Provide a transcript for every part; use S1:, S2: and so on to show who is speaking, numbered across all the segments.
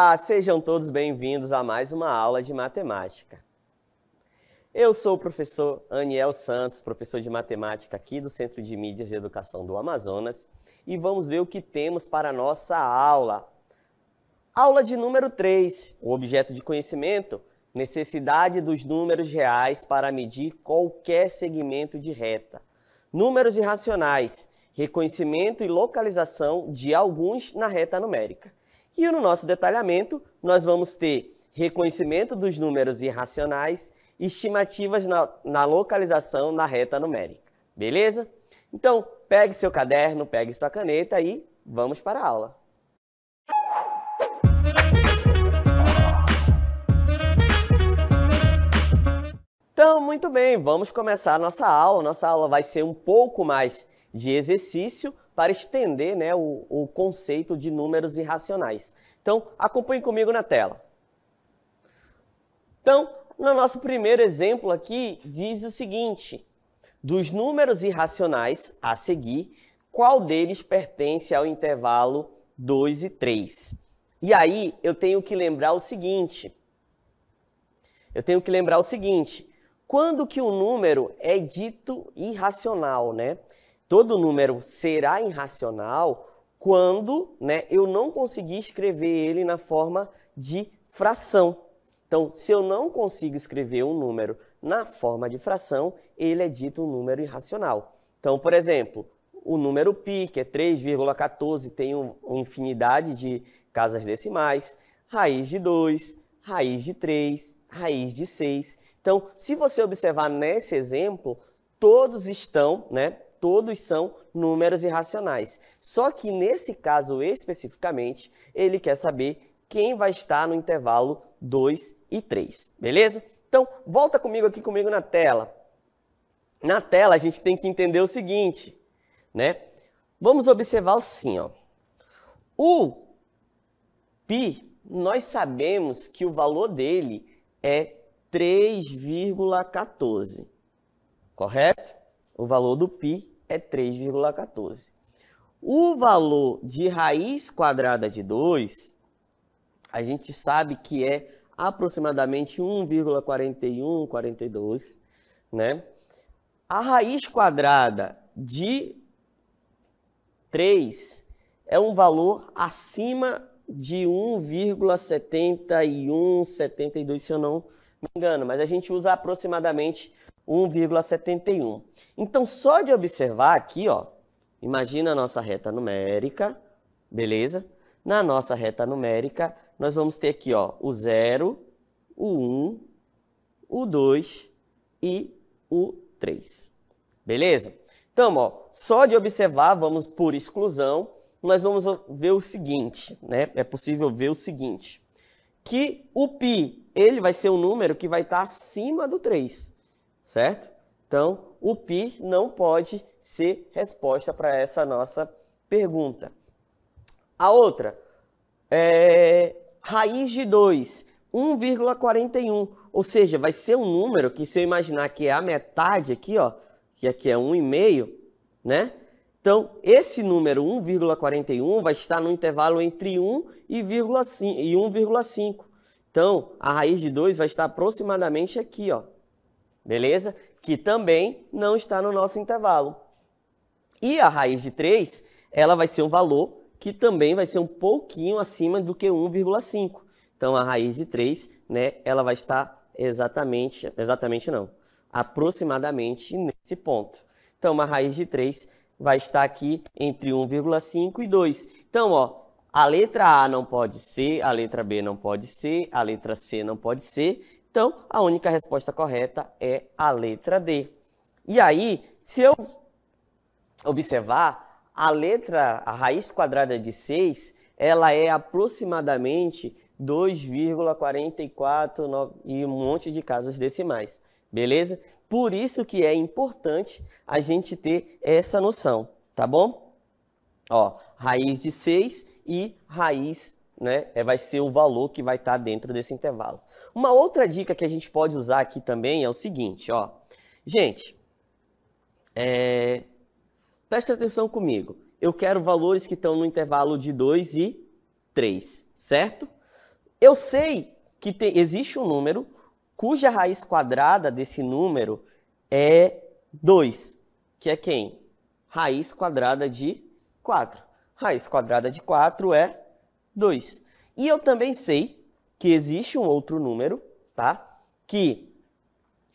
S1: Olá, sejam todos bem-vindos a mais uma aula de matemática. Eu sou o professor Aniel Santos, professor de matemática aqui do Centro de Mídias de Educação do Amazonas, e vamos ver o que temos para a nossa aula. Aula de número 3, o objeto de conhecimento, necessidade dos números reais para medir qualquer segmento de reta. Números irracionais, reconhecimento e localização de alguns na reta numérica. E no nosso detalhamento, nós vamos ter reconhecimento dos números irracionais e estimativas na localização na reta numérica. Beleza? Então, pegue seu caderno, pegue sua caneta e vamos para a aula. Então, muito bem, vamos começar a nossa aula. Nossa aula vai ser um pouco mais de exercício para estender, né, o conceito de números irracionais. Então, acompanhe comigo na tela. Então, no nosso primeiro exemplo aqui, diz o seguinte: dos números irracionais a seguir, qual deles pertence ao intervalo 2 e 3? E aí, eu tenho que lembrar o seguinte. Quando que o número é dito irracional, né? Todo número será irracional quando, né, eu não conseguir escrever ele na forma de fração. Então, se eu não consigo escrever um número na forma de fração, ele é dito um número irracional. Então, por exemplo, o número π, que é 3,14, tem uma infinidade de casas decimais, raiz de 2, raiz de 3, raiz de 6. Então, se você observar nesse exemplo, todos são números irracionais. Só que nesse caso especificamente, ele quer saber quem vai estar no intervalo 2 e 3, beleza? Então, volta comigo na tela. Na tela, a gente tem que entender o seguinte, né? Vamos observar assim, ó. O π, nós sabemos que o valor dele é 3,14, correto? O valor do π é 3,14. O valor de raiz quadrada de 2, a gente sabe que é aproximadamente 1,41, 42, né? A raiz quadrada de 3 é um valor acima de 1,71, 72, se eu não me engano, mas a gente usa aproximadamente 1,71. Então, só de observar aqui, ó, imagina a nossa reta numérica, beleza? Na nossa reta numérica, nós vamos ter aqui, ó, o 0, o 1, o 2 e o 3. Beleza? Então, ó, só de observar, vamos por exclusão, nós vamos ver o seguinte, né? É possível ver o seguinte, que o π, ele vai ser um número que vai estar acima do 3, certo? Então, o π não pode ser resposta para essa nossa pergunta. A outra, raiz de 2, 1,41, ou seja, vai ser um número que, se eu imaginar que é a metade aqui, ó, que aqui é 1,5, né? Então, esse número 1,41 vai estar no intervalo entre 1 e 1,5. Então, a raiz de 2 vai estar aproximadamente aqui, ó. Beleza? Que também não está no nosso intervalo. E a raiz de 3, ela vai ser um valor que também vai ser um pouquinho acima do que 1,5. Então, a raiz de 3, né, ela vai estar aproximadamente nesse ponto. Então, a raiz de 3 vai estar aqui entre 1,5 e 2. Então, ó, a letra A não pode ser, a letra B não pode ser, a letra C não pode ser. Então, a única resposta correta é a letra D. E aí, se eu observar, a raiz quadrada de 6, ela é aproximadamente 2,44 e um monte de casas decimais. Beleza? Por isso que é importante a gente ter essa noção, tá bom? Ó, raiz de 6 e raiz, né, vai ser o valor que vai estar dentro desse intervalo. Uma outra dica que a gente pode usar aqui também é o seguinte, ó. Gente, preste atenção comigo. Eu quero valores que estão no intervalo de 2 e 3, certo? Eu sei que existe um número cuja raiz quadrada desse número é 2, que é quem? Raiz quadrada de 4. Raiz quadrada de 4 é 2. E eu também sei que existe um outro número, tá? Que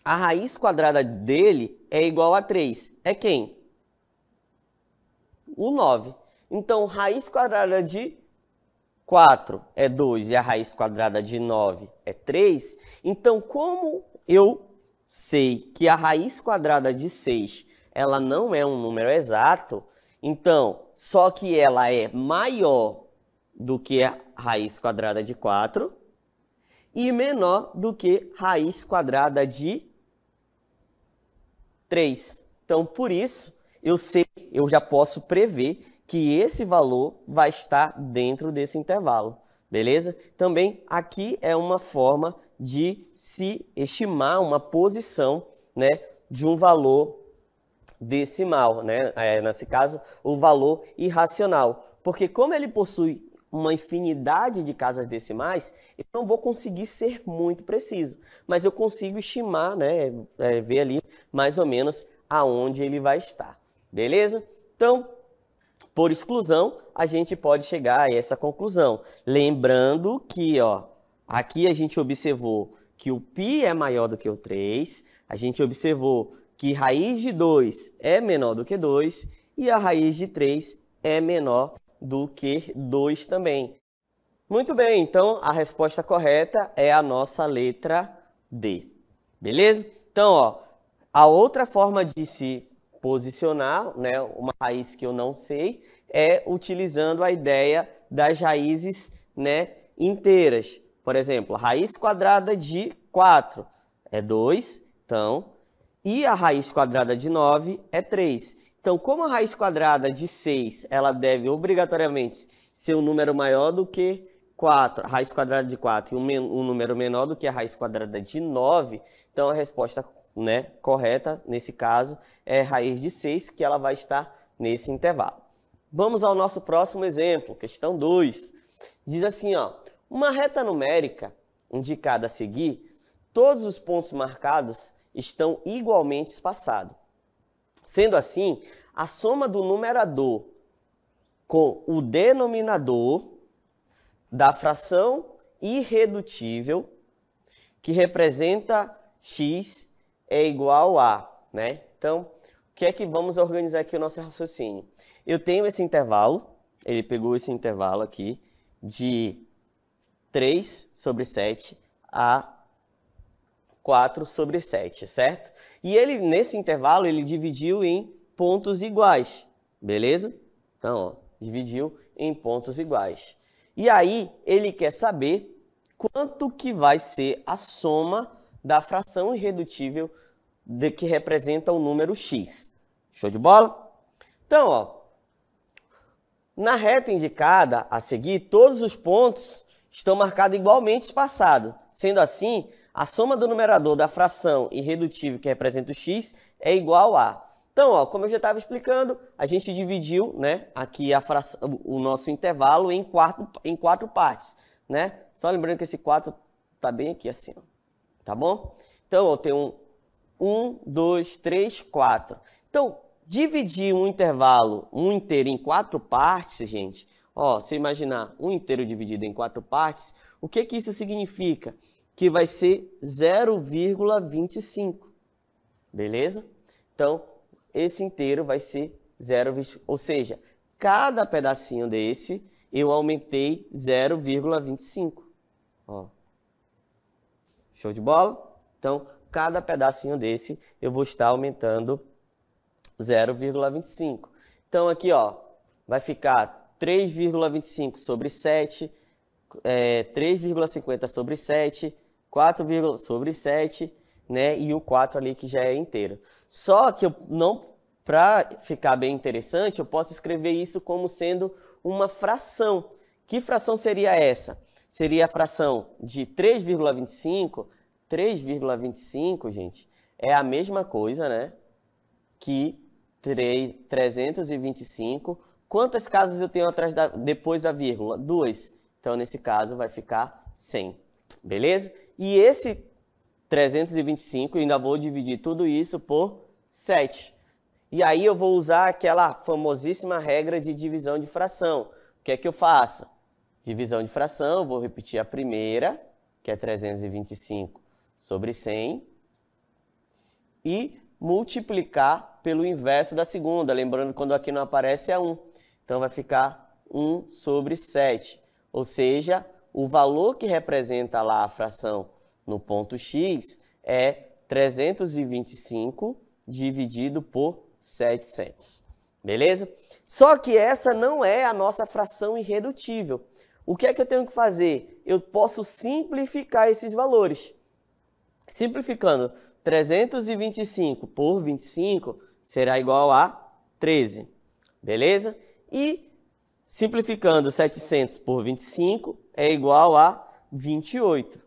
S1: a raiz quadrada dele é igual a 3. É quem? O 9. Então, raiz quadrada de 4 é 2 e a raiz quadrada de 9 é 3. Então, como eu sei que a raiz quadrada de 6 ela não é um número exato, então, só que ela é maior do que a raiz quadrada de 4 e menor do que raiz quadrada de 3. Então, por isso, eu já posso prever que esse valor vai estar dentro desse intervalo, beleza? Também aqui é uma forma de se estimar uma posição, né, de um valor decimal, né? Nesse caso, o valor irracional. Porque como ele possui uma infinidade de casas decimais, eu não vou conseguir ser muito preciso, mas eu consigo estimar, né, ver ali mais ou menos aonde ele vai estar, beleza? Então, por exclusão, a gente pode chegar a essa conclusão. Lembrando que, ó, aqui a gente observou que o π é maior do que o 3, a gente observou que raiz de 2 é menor do que 2 e a raiz de 3 é menor do que 2 também. Muito bem, então a resposta correta é a nossa letra D. Beleza? Então, ó, a outra forma de se posicionar, né, uma raiz que eu não sei, é utilizando a ideia das raízes, né, inteiras. Por exemplo, a raiz quadrada de 4 é 2, então, e a raiz quadrada de 9 é 3. Então, como a raiz quadrada de 6, ela deve obrigatoriamente ser um número maior do que 4, a raiz quadrada de 4 e um número menor do que a raiz quadrada de 9, então a resposta, né, correta, nesse caso, é raiz de 6, que ela vai estar nesse intervalo. Vamos ao nosso próximo exemplo, questão 2. Diz assim, ó, uma reta numérica indicada a seguir, todos os pontos marcados estão igualmente espaçados. Sendo assim, a soma do numerador com o denominador da fração irredutível, que representa x, é igual a, né? Então, o que é que vamos organizar aqui o nosso raciocínio? Eu tenho esse intervalo, ele pegou esse intervalo aqui, de 3 sobre 7 a 4 sobre 7, certo? E ele, nesse intervalo, ele dividiu em pontos iguais, beleza? Então, ó, dividiu em pontos iguais. E aí, ele quer saber quanto que vai ser a soma da fração irredutível que representa o número x. Show de bola? Então, ó, na reta indicada a seguir, todos os pontos estão marcados igualmente espaçados. Sendo assim, a soma do numerador da fração irredutível que representa o x é igual a... Então, ó, como eu já estava explicando, a gente dividiu, né, aqui o nosso intervalo em quatro partes, né? Só lembrando que esse 4 está bem aqui assim, ó, tá bom? Então, eu tenho 1, 2, 3, 4. Então, dividir um intervalo, um inteiro em 4 partes, gente, ó, se imaginar um inteiro dividido em 4 partes, o que que isso significa? Que vai ser 0,25, beleza? Então, esse inteiro vai ser 0,25, ou seja, cada pedacinho desse eu aumentei 0,25. Ó. Show de bola? Então, cada pedacinho desse eu vou estar aumentando 0,25. Então, aqui, ó, vai ficar 3,25 sobre 7, 3,50 sobre 7, 4, sobre 7, né? E o 4 ali que já é inteiro. Só que eu não, para ficar bem interessante, eu posso escrever isso como sendo uma fração. Que fração seria essa? Seria a fração de 3,25. 3,25, gente, é a mesma coisa, né? Que 325. Quantas casas eu tenho depois da vírgula? 2. Então, nesse caso, vai ficar 100, beleza? E esse 325, eu ainda vou dividir tudo isso por 7. E aí eu vou usar aquela famosíssima regra de divisão de fração. O que é que eu faço? Divisão de fração, vou repetir a primeira, que é 325 sobre 100, e multiplicar pelo inverso da segunda. Lembrando que quando aqui não aparece é 1. Então vai ficar 1 sobre 7. Ou seja, o valor que representa lá a fração no ponto x é 325 dividido por 700. Beleza? Só que essa não é a nossa fração irredutível. O que é que eu tenho que fazer? Eu posso simplificar esses valores. Simplificando, 325 por 25 será igual a 13. Beleza? E simplificando 700 por 25 é igual a 28.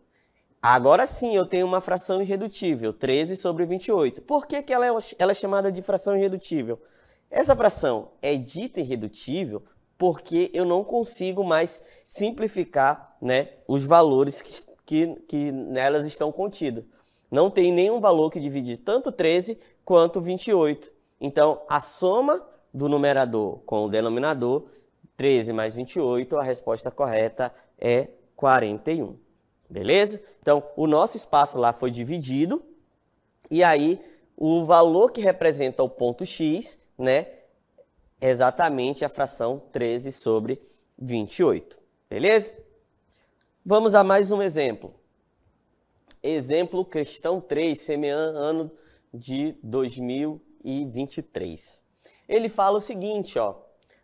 S1: Agora sim eu tenho uma fração irredutível, 13 sobre 28. Por que ela é chamada de fração irredutível? Essa fração é dita irredutível porque eu não consigo mais simplificar, né, os valores que nelas estão contidos. Não tem nenhum valor que divide tanto 13 quanto 28. Então, a soma do numerador com o denominador, 13 mais 28, a resposta correta é 41. Beleza? Então, o nosso espaço lá foi dividido, e aí o valor que representa o ponto x, né, é exatamente a fração 13 sobre 28. Beleza? Vamos a mais um exemplo. Exemplo, questão 3, ano de 2023. Ele fala o seguinte, ó,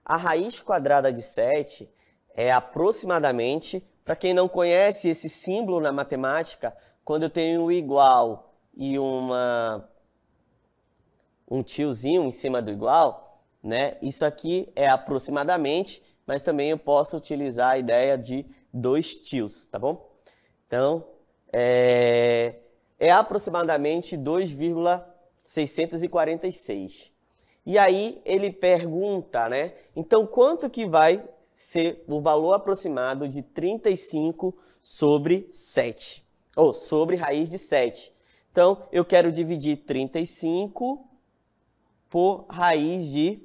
S1: a raiz quadrada de 7 é aproximadamente, para quem não conhece esse símbolo na matemática, quando eu tenho o igual e um tiozinho em cima do igual, né? Isso aqui é aproximadamente, mas também eu posso utilizar a ideia de 2 tios, tá bom? Então, é aproximadamente 2,646. E aí ele pergunta, né? Então, quanto que vai ser o valor aproximado de 35 sobre 7? Ou sobre raiz de 7. Então, eu quero dividir 35 por raiz de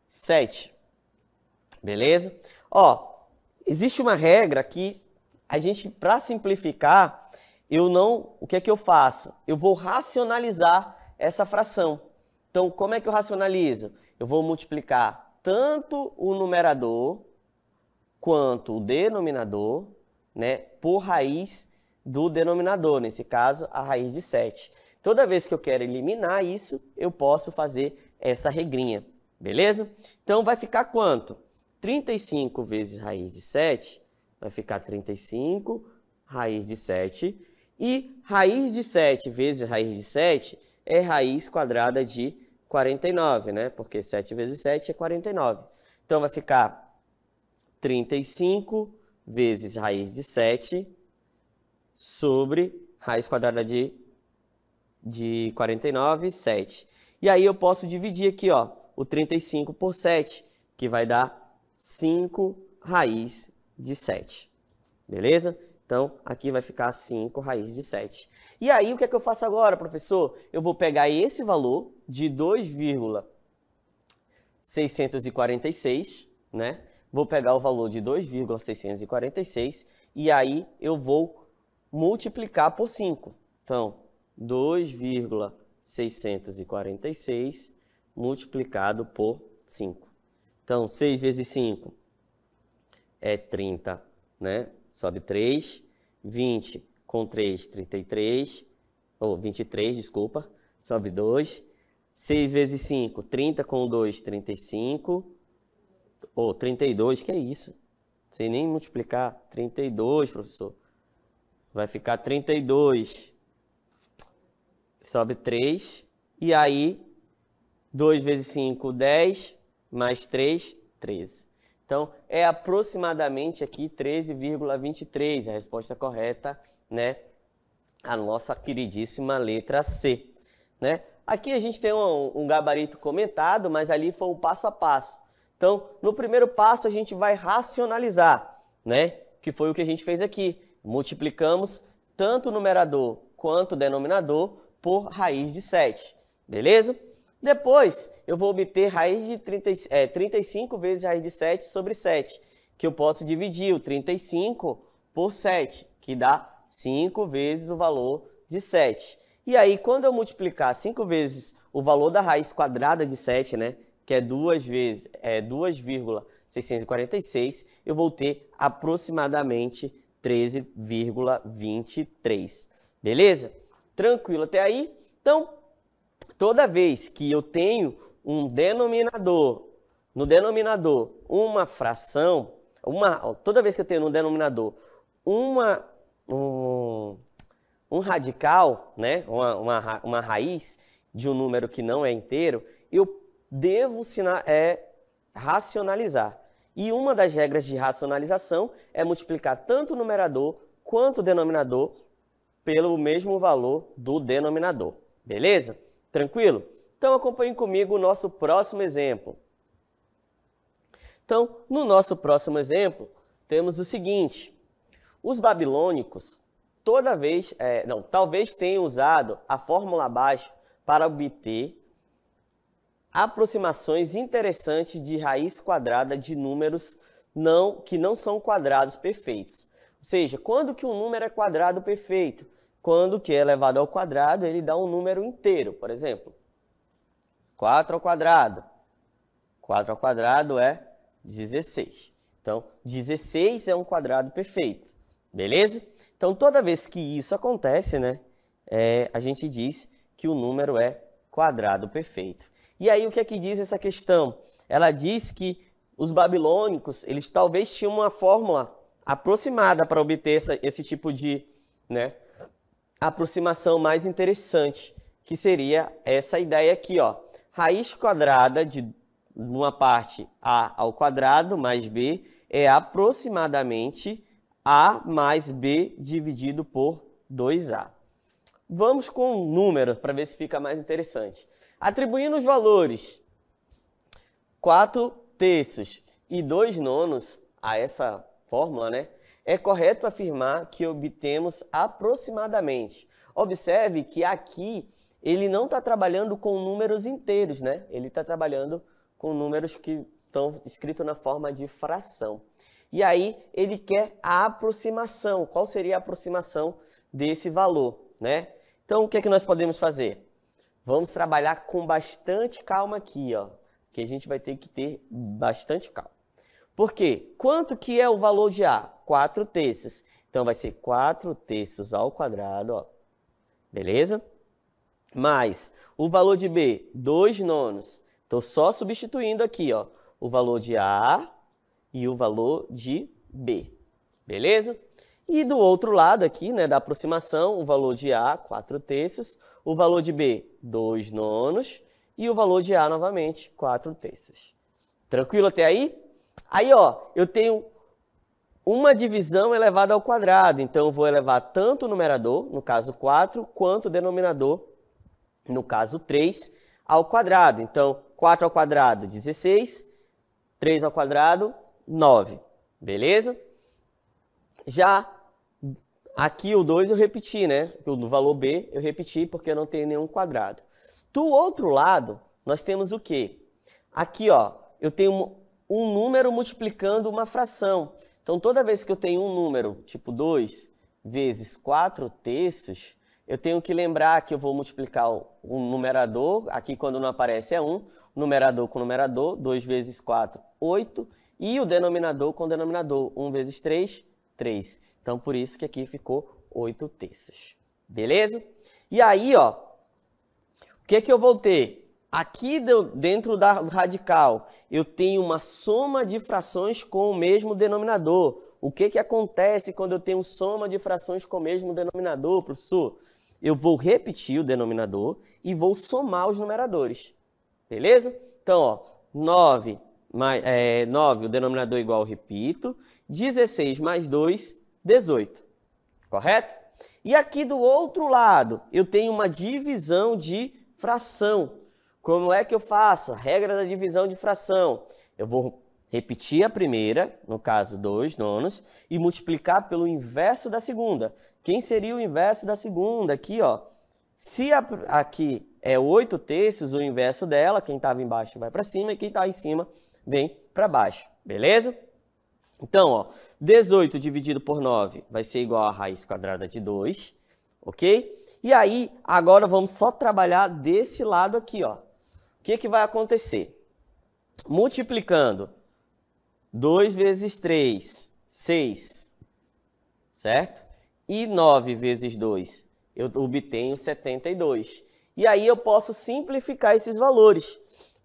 S1: 7. Beleza? Ó, existe uma regra que a gente, para simplificar, o que é que eu faço? Eu vou racionalizar essa fração. Então, como é que eu racionalizo? Eu vou multiplicar tanto o numerador quanto o denominador, né, por raiz do denominador, nesse caso, a raiz de 7. Toda vez que eu quero eliminar isso, eu posso fazer essa regrinha, beleza? Então, vai ficar quanto? 35 vezes raiz de 7, vai ficar 35 raiz de 7. E raiz de 7 vezes raiz de 7 é raiz quadrada de 49, né? Porque 7 vezes 7 é 49. Então, vai ficar 35 vezes raiz de 7 sobre raiz quadrada de 49, 7. E aí eu posso dividir aqui, ó, o 35 por 7, que vai dar 5 raiz de 7. Beleza? Então, aqui vai ficar 5 raiz de 7. E aí, o que é que eu faço agora, professor? Eu vou pegar esse valor de 2,646, né? Vou pegar o valor de 2,646 e aí eu vou multiplicar por 5. Então, 2,646 multiplicado por 5. Então, 6 vezes 5 é 30, né? Sobe 3. 20 com 3, 33. Ou 23, desculpa. Sobe 2. 6 vezes 5, 30 com 2, 35. Ou 32, que é isso? Sem nem multiplicar. 32, professor. Vai ficar 32. Sobe 3. E aí, 2 vezes 5, 10. Mais 3, 13. Então, é aproximadamente aqui 13,23. A resposta correta, né? A nossa queridíssima letra C, né? Aqui a gente tem um gabarito comentado, mas ali foi o passo a passo. Então, no primeiro passo, a gente vai racionalizar, né? Que foi o que a gente fez aqui. multiplicamos tanto o numerador quanto o denominador por raiz de 7, beleza? Depois, eu vou obter raiz de 35 vezes raiz de 7 sobre 7, que eu posso dividir o 35 por 7, que dá 5 vezes o valor de 7. E aí, quando eu multiplicar 5 vezes o valor da raiz quadrada de 7, né, que é 2,646, eu vou ter aproximadamente 13,23. Beleza? Tranquilo até aí? Então, toda vez que eu tenho um denominador, no denominador uma fração, toda vez que eu tenho no denominador um radical, né, uma raiz de um número que não é inteiro, eu devo racionalizar. E uma das regras de racionalização é multiplicar tanto o numerador quanto o denominador pelo mesmo valor do denominador. Beleza? Tranquilo? Então acompanhe comigo o nosso próximo exemplo. Então, no nosso próximo exemplo, temos o seguinte. Os babilônicos, talvez tenham usado a fórmula abaixo para obter aproximações interessantes de raiz quadrada de números que não são quadrados perfeitos. Ou seja, quando que um número é quadrado perfeito? Quando que é elevado ao quadrado, ele dá um número inteiro. Por exemplo, 4 ao quadrado. 4 ao quadrado é 16. Então, 16 é um quadrado perfeito. Beleza? Então, toda vez que isso acontece, né, a gente diz que o número é quadrado perfeito. E aí, o que é que diz essa questão? Ela diz que os babilônicos, eles talvez tinham uma fórmula aproximada para obter esse tipo de, né, aproximação mais interessante, que seria essa ideia aqui, ó. Raiz quadrada de uma parte a ao quadrado mais b é aproximadamente a mais b dividido por 2a. Vamos com um número para ver se fica mais interessante. Atribuindo os valores 4/3 e 2/9 a essa fórmula, né? É correto afirmar que obtemos aproximadamente. Observe que aqui ele não está trabalhando com números inteiros, né? Ele está trabalhando com números que estão escritos na forma de fração. E aí ele quer a aproximação. Qual seria a aproximação desse valor, né? Então o que é que nós podemos fazer? Vamos trabalhar com bastante calma aqui, ó. Que a gente vai ter que ter bastante calma. Por quê? Quanto que é o valor de A? 4/3. Então, vai ser 4/3 ao quadrado, ó. Beleza? Mais o valor de B, 2/9. Estou só substituindo aqui, ó, o valor de A e o valor de B. Beleza? E do outro lado aqui, né, da aproximação, o valor de A, 4/3, o valor de B, 2/9 e o valor de A novamente, 4/3. Tranquilo até aí? Aí, ó, eu tenho uma divisão elevada ao quadrado, então eu vou elevar tanto o numerador, no caso 4, quanto o denominador, no caso 3, ao quadrado. Então, 4 ao quadrado, 16, 3 ao quadrado, 9. Beleza? Já aqui o 2 eu repeti, né? O valor B eu repeti porque eu não tenho nenhum quadrado. Do outro lado, nós temos o quê? Aqui, ó, eu tenho um número multiplicando uma fração. Então, toda vez que eu tenho um número, tipo 2 vezes 4/3, eu tenho que lembrar que eu vou multiplicar o numerador, aqui quando não aparece é 1, numerador com numerador, 2 vezes 4, 8, e o denominador com denominador, 1 vezes 3, 3. Então, por isso que aqui ficou 8/3. Beleza? E aí, ó, o que é que eu vou ter? Aqui dentro do radical, eu tenho uma soma de frações com o mesmo denominador. O que que acontece quando eu tenho soma de frações com o mesmo denominador, professor? Eu vou repetir o denominador e vou somar os numeradores. Beleza? Então, ó, 9, o denominador igual, eu repito. 16 mais 2, 18. Correto? E aqui do outro lado, eu tenho uma divisão de fração. Como é que eu faço? A regra da divisão de fração. Eu vou repetir a primeira, no caso 2/9, e multiplicar pelo inverso da segunda. Quem seria o inverso da segunda? Aqui, ó. Se aqui é 8/3, o inverso dela, quem estava embaixo vai para cima e quem está em cima vem para baixo, beleza? Então, ó, 18 dividido por 9 vai ser igual a raiz quadrada de 2, ok? E aí, agora vamos só trabalhar desse lado aqui, ó. O que vai acontecer? Multiplicando 2 vezes 3, 6, certo? E 9 vezes 2, eu obtenho 72. E aí eu posso simplificar esses valores.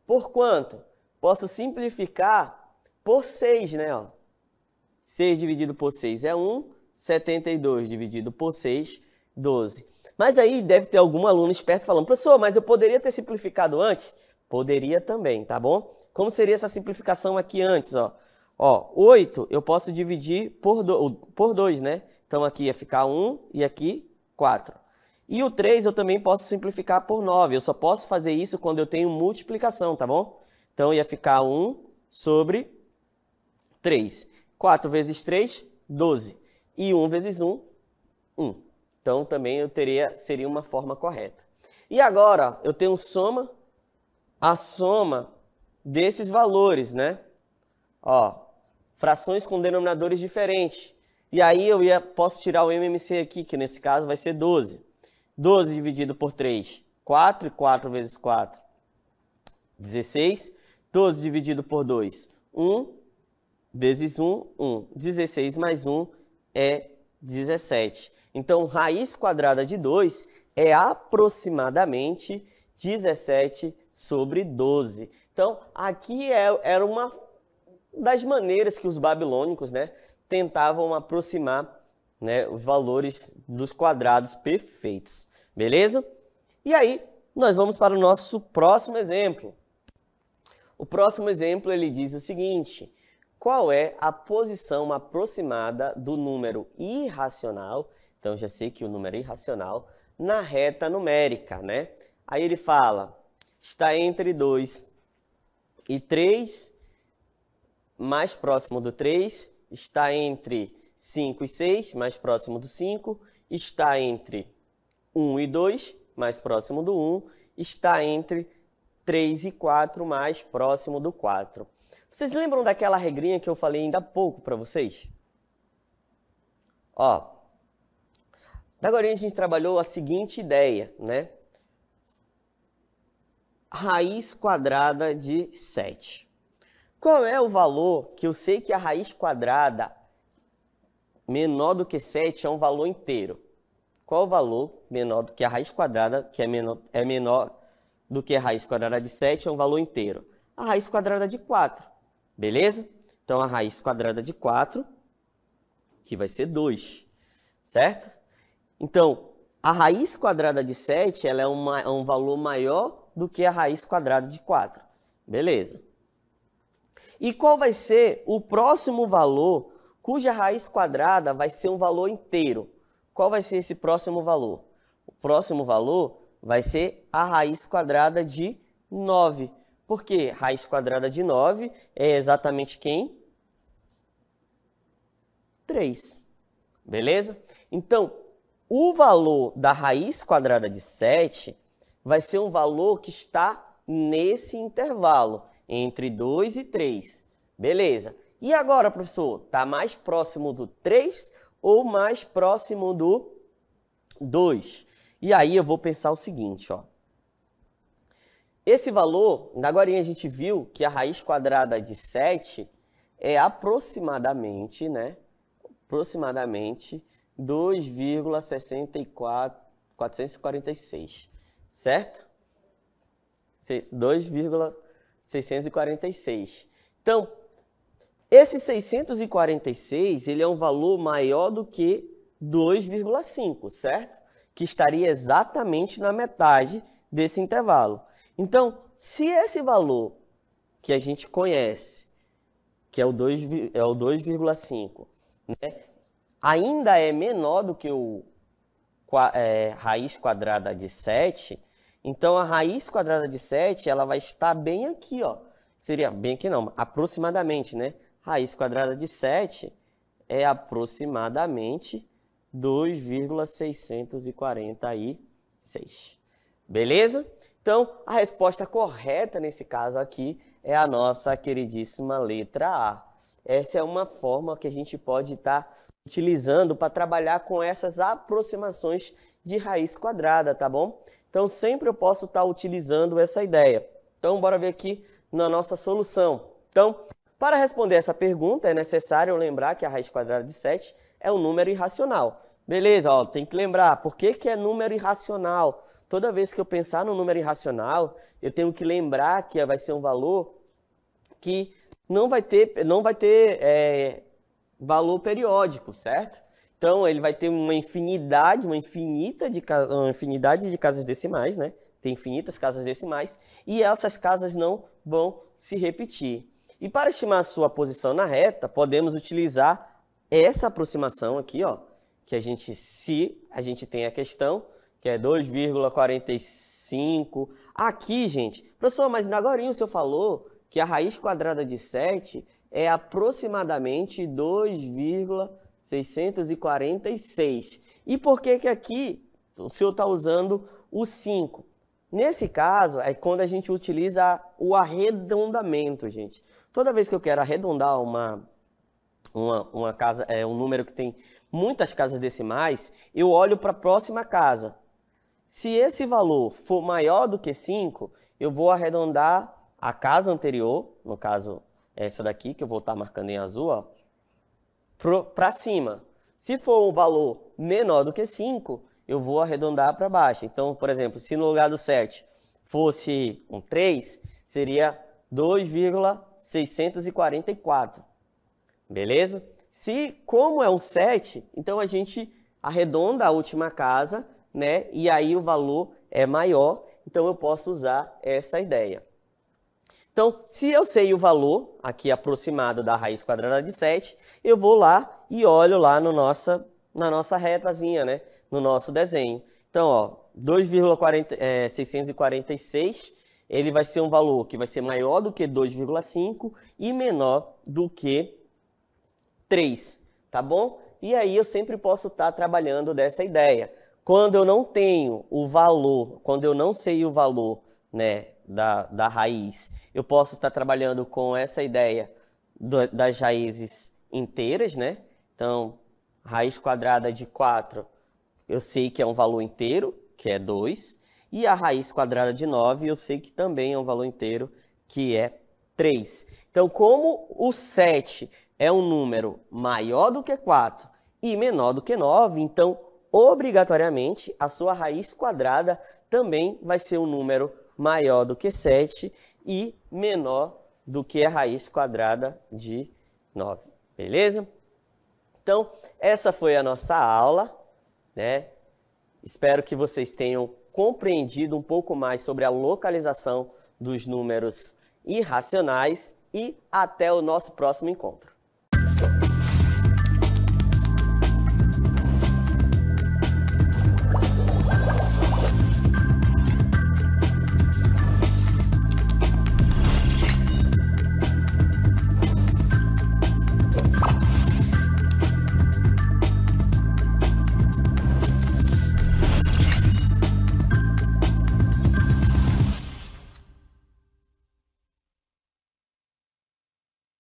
S1: Por quanto? Posso simplificar por 6, né? Ó. 6 dividido por 6 é 1, 72 dividido por 6, 12. Mas aí deve ter algum aluno esperto falando, professor, mas eu poderia ter simplificado antes? Poderia também, tá bom? Como seria essa simplificação aqui antes, ó? Ó, 8 eu posso dividir por 2, né? Então aqui ia ficar 1 e aqui 4. E o 3 eu também posso simplificar por 9. Eu só posso fazer isso quando eu tenho multiplicação, tá bom? Então ia ficar 1 sobre 3. 4 vezes 3, 12. E 1 vezes 1, 1. Então também seria uma forma correta. E agora eu tenho a soma desses valores, né? Ó, frações com denominadores diferentes. E aí eu posso tirar o MMC aqui, que nesse caso vai ser 12. 12 dividido por 3, 4, e 4 vezes 4, 16. 12 dividido por 2, 1, vezes 1, 1. 16 mais 1 é 17. Então, raiz quadrada de 2 é aproximadamente 17 sobre 12. Então, aqui era uma das maneiras que os babilônicos, né, tentavam aproximar, né, os valores dos quadrados perfeitos. Beleza? E aí, nós vamos para o nosso próximo exemplo. O próximo exemplo, ele diz o seguinte: qual é a posição aproximada do número irracional? Então, já sei que o número é irracional na reta numérica, né? Aí ele fala, está entre 2 e 3, mais próximo do 3, está entre 5 e 6, mais próximo do 5, está entre 1 e 2, mais próximo do 1, está entre 3 e 4, mais próximo do 4. Vocês lembram daquela regrinha que eu falei ainda há pouco para vocês? Ó, agora a gente trabalhou a seguinte ideia, né? Raiz quadrada de 7. Qual é o valor que eu sei que a raiz quadrada menor do que 7 é um valor inteiro? Qual o valor menor do que a raiz quadrada, que é menor do que a raiz quadrada de 7, é um valor inteiro? A raiz quadrada de 4, beleza? Então, a raiz quadrada de 4, que vai ser 2, certo? Então, a raiz quadrada de 7 ela é um valor maior do que a raiz quadrada de 4. Beleza. E qual vai ser o próximo valor cuja raiz quadrada vai ser um valor inteiro? Qual vai ser esse próximo valor? O próximo valor vai ser a raiz quadrada de 9. Por quê? Raiz quadrada de 9 é exatamente quem? 3. Beleza? Então, o valor da raiz quadrada de 7 vai ser um valor que está nesse intervalo, entre 2 e 3. Beleza. E agora, professor, está mais próximo do 3 ou mais próximo do 2? E aí eu vou pensar o seguinte, ó. Esse valor, agora a gente viu que a raiz quadrada de 7 é aproximadamente, né? Aproximadamente 2,446, certo? 2,646. Então, esse 646, ele é um valor maior do que 2,5, certo? Que estaria exatamente na metade desse intervalo. Então, se esse valor que a gente conhece, que é o 2,5, né, ainda é menor do que raiz quadrada de 7, então a raiz quadrada de 7 ela vai estar bem aqui, ó. seria, bem que não, aproximadamente, né? Raiz quadrada de 7 é aproximadamente 2,646. Beleza? Então, a resposta correta nesse caso aqui é a nossa queridíssima letra A. Essa é uma forma que a gente pode estar utilizando para trabalhar com essas aproximações de raiz quadrada, tá bom? Então, sempre eu posso estar utilizando essa ideia. Então, bora ver aqui na nossa solução. Então, para responder essa pergunta, é necessário lembrar que a raiz quadrada de 7 é um número irracional. Beleza, ó, tem que lembrar, por que que é número irracional? Toda vez que eu pensar no número irracional, eu tenho que lembrar que vai ser um valor que não vai ter valor periódico, certo? Então, ele vai ter uma infinidade de casas decimais, né? Tem infinitas casas decimais, e essas casas não vão se repetir. E para estimar a sua posição na reta, podemos utilizar essa aproximação aqui, ó, que se a gente tem a questão, que é 2,45. Aqui, gente, professor, mas agora o senhor falou que a raiz quadrada de 7 é aproximadamente 2,646. E por que que aqui o senhor está usando o 5? Nesse caso, é quando a gente utiliza o arredondamento, gente. Toda vez que eu quero arredondar uma casa, um número que tem muitas casas decimais, eu olho para a próxima casa. Se esse valor for maior do que 5, eu vou arredondar a casa anterior, no caso essa daqui, que eu vou estar marcando em azul, para cima. Se for um valor menor do que 5, eu vou arredondar para baixo. Então, por exemplo, se no lugar do 7 fosse um 3, seria 2,644. Beleza? Como é um 7, então a gente arredonda a última casa, né? E aí o valor é maior, então eu posso usar essa ideia. Então, se eu sei o valor aqui aproximado da raiz quadrada de 7, eu vou lá e olho lá na nossa retazinha, né? No nosso desenho. Então, ó, 2,646, ele vai ser um valor que vai ser maior do que 2,5 e menor do que 3, tá bom? E aí eu sempre posso estar trabalhando dessa ideia. Quando eu não tenho o valor, quando eu não sei o valor, né, da raiz, eu posso estar trabalhando com essa ideia das raízes inteiras, né? Então, raiz quadrada de 4, eu sei que é um valor inteiro, que é 2. E a raiz quadrada de 9, eu sei que também é um valor inteiro, que é 3. Então, como o 7 é um número maior do que 4 e menor do que 9, então, obrigatoriamente, a sua raiz quadrada também vai ser um número maior do que 7 e menor do que a raiz quadrada de 9. Beleza? Então, essa foi a nossa aula, né? Espero que vocês tenham compreendido um pouco mais sobre a localização dos números irracionais e até o nosso próximo encontro.